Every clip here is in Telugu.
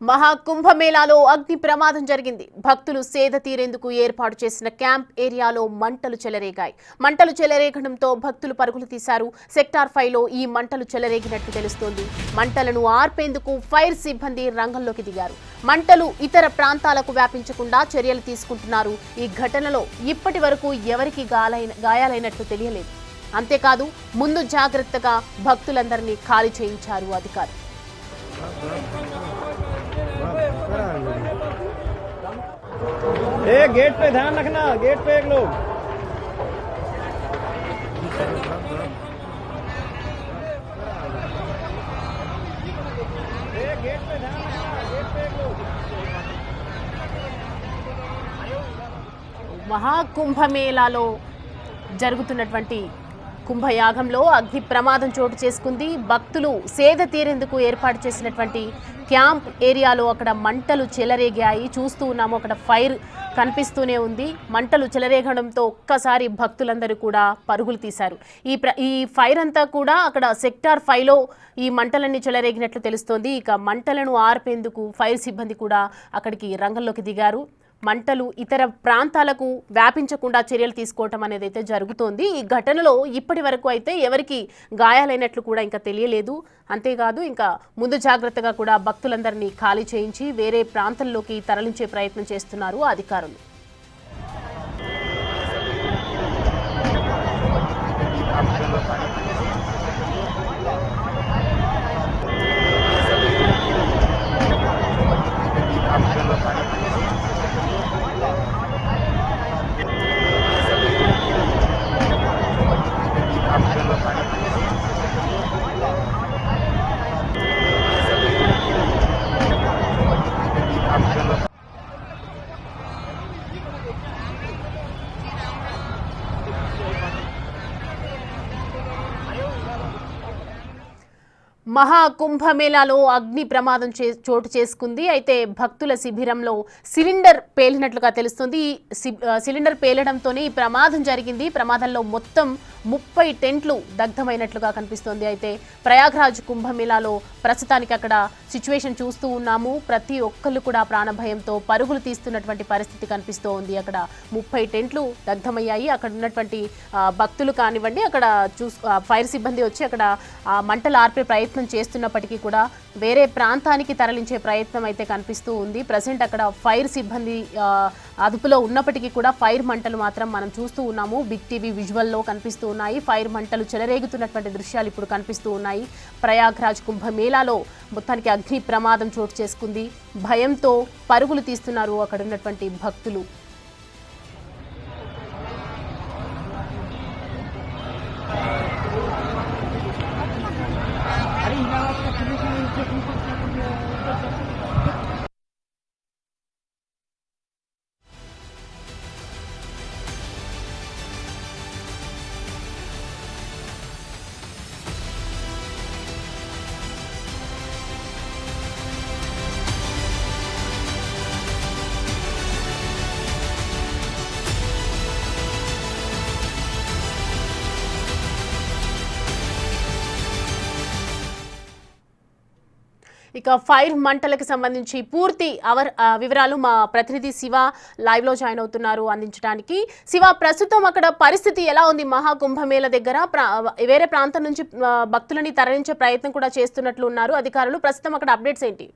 మహాకుంభమేళాలో అగ్ని ప్రమాదం జరిగింది. భక్తులు సేద తీరేందుకు ఏర్పాటు చేసిన క్యాంప్ ఏరియాలో మంటలు చెలరేగాయి. మంటలు చెలరేగడంతో భక్తులు పరుగులు తీశారు. సెక్టార్ 5లో ఈ మంటలు చెలరేగినట్లు తెలుస్తోంది. మంటలను ఆర్పేందుకు ఫైర్ సిబ్బంది రంగంలోకి దిగారు. మంటలు ఇతర ప్రాంతాలకు వ్యాపించకుండా చర్యలు తీసుకుంటున్నారు. ఈ ఘటనలో ఇప్పటి వరకు ఎవరికి గాయాలైనట్లు తెలియలేదు. అంతేకాదు ముందు జాగ్రత్తగా భక్తులందరినీ ఖాళీ చేయించారు అధికారులు. गेट पे ध्यान रखना, गेट पे एक लोग गेट पे ध्यान रखना, गेट पे एक लोग। మహాకుంభమేళాలో జరుగుతున్నటువంటి కుంభయాగంలో అగ్ని ప్రమాదం చోటు చేసుకుంది. భక్తులు సేద తీరేందుకు ఏర్పాటు చేసినటువంటి క్యాంప్ ఏరియాలో అక్కడ మంటలు చెలరేగాయి. చూస్తూ ఉన్నాము, అక్కడ ఫైర్ కనిపిస్తూనే ఉంది. మంటలు చెలరేగడంతో ఒక్కసారి భక్తులందరూ కూడా పరుగులు తీశారు. ఈ ఫైర్ అంతా కూడా అక్కడ సెక్టార్ 5లో ఈ మంటలన్నీ చెలరేగినట్లు తెలుస్తోంది. ఇక మంటలను ఆర్పేందుకు ఫైర్ సిబ్బంది కూడా అక్కడికి రంగంలోకి దిగారు. మంటలు ఇతర ప్రాంతాలకు వ్యాపించకుండా చర్యలు తీసుకోవటం అనేది అయితే జరుగుతోంది. ఈ ఘటనలో ఇప్పటి వరకు అయితే ఎవరికి గాయాలైనట్లు కూడా ఇంకా తెలియలేదు. అంతేకాదు ఇంకా ముందు జాగ్రత్తగా కూడా భక్తులందరినీ ఖాళీ చేయించి వేరే ప్రాంతంలోకి తరలించే ప్రయత్నం చేస్తున్నారు అధికారులు. మహాకుంభమేళాలో అగ్ని ప్రమాదం చోటు చేసుకుంది. అయితే భక్తుల శిబిరంలో సిలిండర్ పేలినట్లుగా తెలుస్తుంది. సిలిండర్ పేలడంతోనే ఈ ప్రమాదం జరిగింది. ప్రమాదంలో మొత్తం 30 టెంట్లు దగ్ధమైనట్లుగా కనిపిస్తోంది. అయితే ప్రయాగ్రాజ్ కుంభమేళాలో ప్రస్తుతానికి అక్కడ సిచ్యువేషన్ చూస్తూ ఉన్నాము. ప్రతి ఒక్కళ్ళు కూడా ప్రాణభయంతో పరుగులు తీస్తున్నటువంటి పరిస్థితి కనిపిస్తూ ఉంది. అక్కడ 30 టెంట్లు దగ్ధమయ్యాయి. అక్కడ ఉన్నటువంటి భక్తులు కానివ్వండి, అక్కడ ఫైర్ సిబ్బంది వచ్చి అక్కడ మంటలు ఆర్పే ప్రయత్నం చేస్తున్నప్పటికీ కూడా వేరే ప్రాంతానికి తరలించే ప్రయత్నం అయితే కనిపిస్తూ ఉంది. ప్రజెంట్ అక్కడ ఫైర్ సిబ్బంది అదుపులో ఉన్నప్పటికీ కూడా ఫైర్ మంటలు మాత్రం మనం చూస్తూ ఉన్నాము. బిగ్ టీవీ విజువల్లో కనిపిస్తూ ఉన్నాయి. ఫైర్ మంటలు చెలరేగుతున్నటువంటి దృశ్యాలు ఇప్పుడు కనిపిస్తూ ఉన్నాయి. ప్రయాగ్రాజ్ కుంభమేళాలో మొత్తానికి అగ్ని ప్రమాదం చోటు చేసుకుంది. భయంతో పరుగులు తీస్తున్నారు అక్కడ ఉన్నటువంటి భక్తులు. ఇక ఫైర్ మంటలకు సంబంధించి పూర్తి వివరాలు మా ప్రతినిధి శివ లైవ్లో జాయిన్ అవుతున్నారు అందించడానికి. శివ, ప్రస్తుతం అక్కడ పరిస్థితి ఎలా ఉంది? మహాకుంభమేళ దగ్గర వేరే ప్రాంతం నుంచి భక్తులని తరలించే ప్రయత్నం కూడా చేస్తున్నట్లు ఉన్నారు అధికారులు. ప్రస్తుతం అక్కడ అప్డేట్స్ ఏంటి?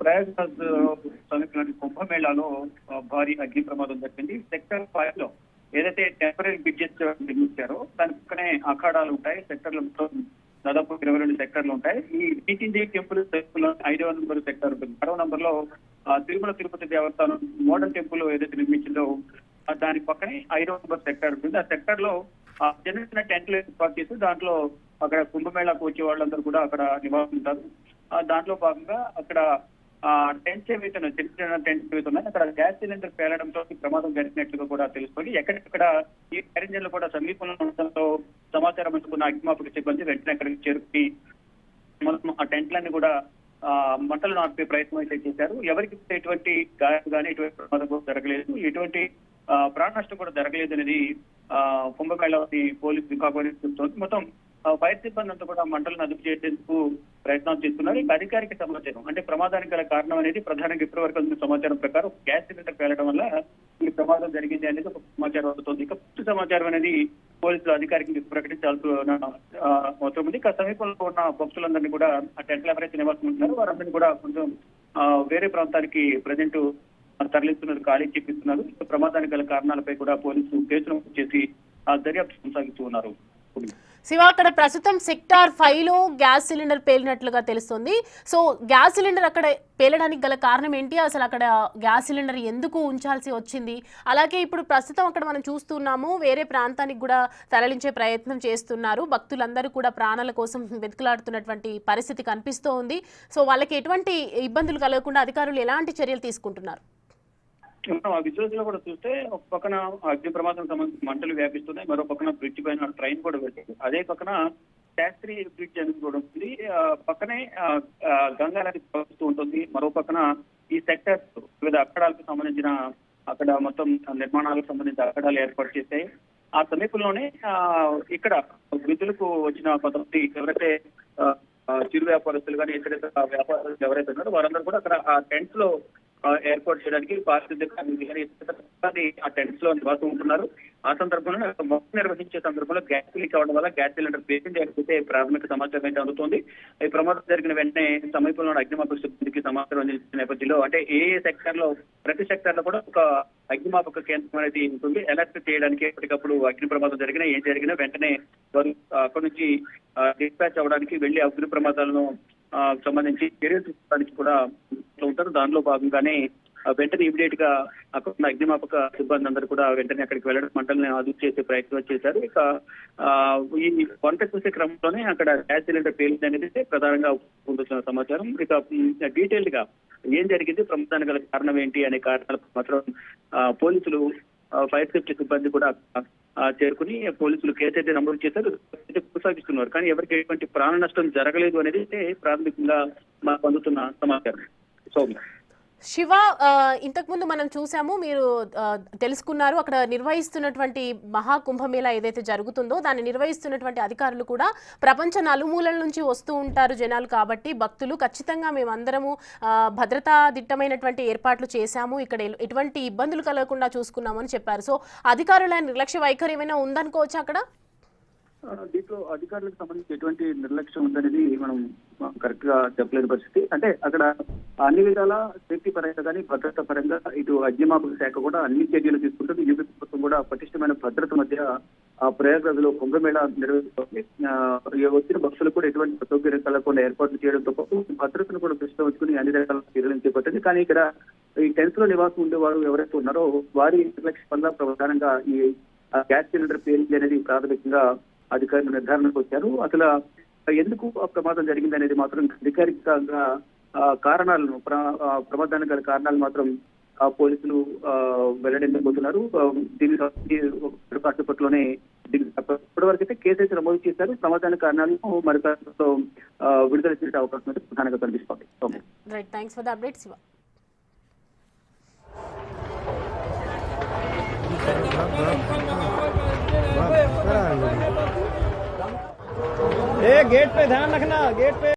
ప్రయాగ్రాజ్ కుంభమేళాలో భారీ అగ్ని ప్రమాదం జరిగింది. సెక్టర్ 5లో ఏదైతే టెంపరీ బ్రిడ్జెస్ నిర్మించారో దాని పక్కనే అఖాడాలు ఉంటాయి. సెక్టర్లు దాదాపు 22 సెక్టర్లు ఉంటాయి. ఈ టీటీజీ టెంపుల్ 5వ నంబర్ సెక్టర్ ఉంటుంది. 6వ నంబర్ లో తిరుమల తిరుపతి దేవస్థానం మోడల్ టెంపుల్ ఏదైతే నిర్మించిందో దాని పక్కనే 5వ నంబర్ సెక్టర్ ఉంటుంది. ఆ సెక్టర్ లో చిన్న చిన్న టెంట్లు ఏర్పాటు చేసి దాంట్లో అక్కడ కుంభమేళాకు వచ్చే వాళ్ళందరూ కూడా అక్కడ నివాసం ఉంటారు. దాంట్లో భాగంగా అక్కడ టెంట్స్ ఏవైతే ఉన్నాయి, చిన్న చిన్న టెంట్స్ ఏవైతే ఉన్నాయి, అక్కడ గ్యాస్ సిలిండర్ పేలడంతో ప్రమాదం జరిగినట్లుగా కూడా తెలుసుకొని ఎక్కడెక్కడ ఈ ఫైర్ ఇంజన్లు కూడా సమీపంలో ఉండడంతో సమాచారం అందుకున్న అగ్నిమాపక సిబ్బంది వెంటనే అక్కడికి చేరుకుని మొత్తం ఆ టెంట్లన్నీ కూడా మంటలను ఆపే ప్రయత్నం అయితే చేశారు. ఎవరికి ఎటువంటి గాయాలు కానీ ఎటువంటి ప్రమాదం కూడా జరగలేదు, ఎటువంటి ప్రాణ నష్టం కూడా జరగలేదు అనేది కుంభమేళ పోలీసు విభాగం చెప్తోంది. మొత్తం ఫైర్ సిబ్బంది అంతా కూడా మంటలను అదుపు చేసేందుకు ప్రయత్నాలు చేస్తున్నారు. ఇక అధికారిక సమాచారం అంటే ప్రమాదానికి గల కారణం అనేది ప్రధానంగా ఇప్పటి వరకు సమాచారం ప్రకారం గ్యాస్ సిలిండర్ పేలడం వల్ల ఈ ప్రమాదం జరిగింది అనేది ఒక సమాచారం అందుతుంది. ఇక పూర్తి సమాచారం అనేది పోలీసులు అధికారికంగా ప్రకటించాల్సిన అవసరం ఉంది. ఇక సమీపంలో ఉన్న భక్తులందరినీ కూడా ఆ టెంట్లు ఎవరైతే నివాసం ఉంటున్నారో వారందరినీ కూడా కొంచెం వేరే ప్రాంతానికి ప్రజెంట్ తరలిస్తున్నారు, ఖాళీ చేపిస్తున్నారు. ఇక ప్రమాదానికి గల కారణాలపై కూడా పోలీసులు కేసు నమోదు చేసి దర్యాప్తు కొనసాగిస్తూ ఉన్నారు. శివ, అక్కడ ప్రస్తుతం సెక్టార్ 5లో గ్యాస్ సిలిండర్ పేలినట్లుగా తెలుస్తుంది. సో గ్యాస్ సిలిండర్ అక్కడ పేలడానికి గల కారణం ఏంటి, అసలు అక్కడ గ్యాస్ సిలిండర్ ఎందుకు ఉంచాల్సి వచ్చింది? అలాగే ఇప్పుడు ప్రస్తుతం అక్కడ మనం చూస్తున్నాము వేరే ప్రాంతానికి కూడా తరలించే ప్రయత్నం చేస్తున్నారు. భక్తులందరూ కూడా ప్రాణాల కోసం వెతుకులాడుతున్నటువంటి పరిస్థితి కనిపిస్తూ ఉంది. సో వాళ్ళకి ఎటువంటి ఇబ్బందులు కలగకుండా అధికారులు ఎలాంటి చర్యలు తీసుకుంటున్నారు? ఆ విజువల్స్ లో కూడా చూస్తే ఒక పక్కన అగ్ని ప్రమాదం సంబంధించి మంటలు వ్యాపిస్తున్నాయి, మరో పక్కన బ్రిడ్జ్ పైన ట్రైన్ కూడా వెళ్ళింది, అదే పక్కన శాస్త్రి బ్రిడ్జ్ అనేది కూడా ఉంటుంది, పక్కనే గంగా నది ప్రవహిస్తూ ఉంటుంది, మరో పక్కన ఈ సెక్టర్స్ వివిధ అక్కడాలకు సంబంధించిన అక్కడ మొత్తం నిర్మాణాలకు సంబంధించిన అక్కడాలు ఏర్పాటు చేశాయి. ఆ సమీపంలోనే ఇక్కడ విధులకు వచ్చిన కొంతమంది ఎవరైతే చిరు వ్యాపారస్తులు కానీ ఇతర వ్యాపారస్తులు ఎవరైతే ఉన్నారో వారందరూ కూడా అక్కడ ఆ టెంట్స్ లో ఏర్పాటు చేయడానికి పారిశుద్ధ్య కార్మికులు ఆ టెంట్స్ లో నివాసం ఉంటున్నారు. ఆ సందర్భంలో మొత్తం నిర్వహించే సందర్భంలో గ్యాస్ లీక్ అవడం వల్ల గ్యాస్ సిలిండర్ పేలింది అయితే ప్రాథమిక సమాచారం అయితే అందుతోంది. ఈ ప్రమాదం జరిగిన వెంటనే సమీపంలో అగ్నిమాపక సిబ్బందికి సమాచారం అందించిన నేపథ్యంలో అంటే ఏ సెక్టర్ లో ప్రతి సెక్టర్ లో కూడా ఒక అగ్నిమాపక కేంద్రం అనేది ఉంటుంది. అలర్ట్ చేయడానికి ఎప్పటికప్పుడు అగ్ని ప్రమాదం జరిగినా ఏం జరిగినా వెంటనే వారు అక్కడి నుంచి డిస్పాచ్ అవడానికి వెళ్లి అగ్ని ప్రమాదాలను సంబంధించి చర్యలు తీసుకోవడానికి కూడా ఉంటారు. దానిలో భాగంగానే వెంటనే ఇమీడియట్ గా అక్కడ అగ్నిమాపక సిబ్బంది అందరూ కూడా వెంటనే అక్కడికి వెళ్ళడం మంటల్ని అదుపు చేసే ప్రయత్నం చేశారు. ఇక ఈ వంట చూసే క్రమంలోనే అక్కడ గ్యాస్ సిలిండర్ పేలింది అనేది ప్రధానంగా పొందుతున్న సమాచారం. ఇక డీటెయిల్డ్ గా ఏం జరిగింది, ప్రమాదానికి గల కారణం ఏంటి అనే కారణాలు మాత్రం పోలీసులు ఫైర్ సేఫ్టీ సిబ్బంది కూడా చేరుకుని పోలీసులు కేసు అయితే నమోదు చేశారు, కొనసాగిస్తున్నారు. కానీ ఎవరికి ఎటువంటి ప్రాణ నష్టం జరగలేదు అనేది ప్రాథమికంగా మాకు అందుతున్న సమాచారం. సౌమ్య, శివ, ఇంతకుముందు మనం చూసాము, మీరు తెలుసుకున్నారు, అక్కడ నిర్వహిస్తున్నటువంటి మహాకుంభమేళా ఏదైతే జరుగుతుందో దాన్ని నిర్వహిస్తున్నటువంటి అధికారులు కూడా ప్రపంచ నలుమూలల నుంచి వస్తూ ఉంటారు జనాలు. కాబట్టి భక్తులు ఖచ్చితంగా మేమందరము భద్రతా దిట్టమైనటువంటి ఏర్పాట్లు చేశాము, ఇక్కడ ఎటువంటి ఇబ్బందులు కలగకుండా చూసుకున్నామని చెప్పారు. సో అధికారుల నిర్లక్ష్య వైఖరి ఏమైనా ఉందనుకోవచ్చు అక్కడ? దీంట్లో అధికారులకు సంబంధించి ఎటువంటి నిర్లక్ష్యం ఉందనేది మనం కరెక్ట్ గా చెప్పలేని పరిస్థితి. అంటే అక్కడ అన్ని విధాల సేఫ్టీ పరంగా కానీ భద్రత పరంగా ఇటు అగ్నిమాపక శాఖ కూడా అన్ని చర్యలు తీసుకుంటుంది. యూపీ ప్రభుత్వం కూడా పటిష్టమైన భద్రత మధ్య ప్రయాగ్రాజ్ లో కుంభమేళా నిర్వహిస్తుంది. వచ్చిన భక్తులకు కూడా ఎటువంటి అసౌకర్యం కలగకుండా ఏర్పాట్లు చేయడంతో పాటు భద్రతను కూడా దృష్టిలో ఉంచుకుని అన్ని రకాల చర్యలు చేపట్టింది. కానీ ఇక్కడ ఈ టెంట్స్ లో నివాసం ఉండేవారు ఎవరైతే ఉన్నారో వారి నిర్లక్ష్యం వల్ల ప్రధానంగా ఈ గ్యాస్ సిలిండర్ పేలింది అనేది ప్రాథమికంగా అధికారులు నిర్ధారణకు వచ్చారు. అసలు ఎందుకు ఆ ప్రమాదం జరిగింది అనేది మాత్రం అధికారికంగా కారణాలను ప్రమాదానికి గల కారణాలు మాత్రం పోలీసులు వెల్లడించబోతున్నారు. దీనికి కాసేపట్లోనే ఇప్పటివరకు అయితే కేసు అయితే నమోదు చేశారు. ప్రమాదానికి కారణాలను మరికాలంలో విడుదల చేసే అవకాశం అయితే ప్రధానంగా కనిపిస్తోంది. Right, thanks for the update Shiva. Gate पे ध्यान रखना, गेट पे।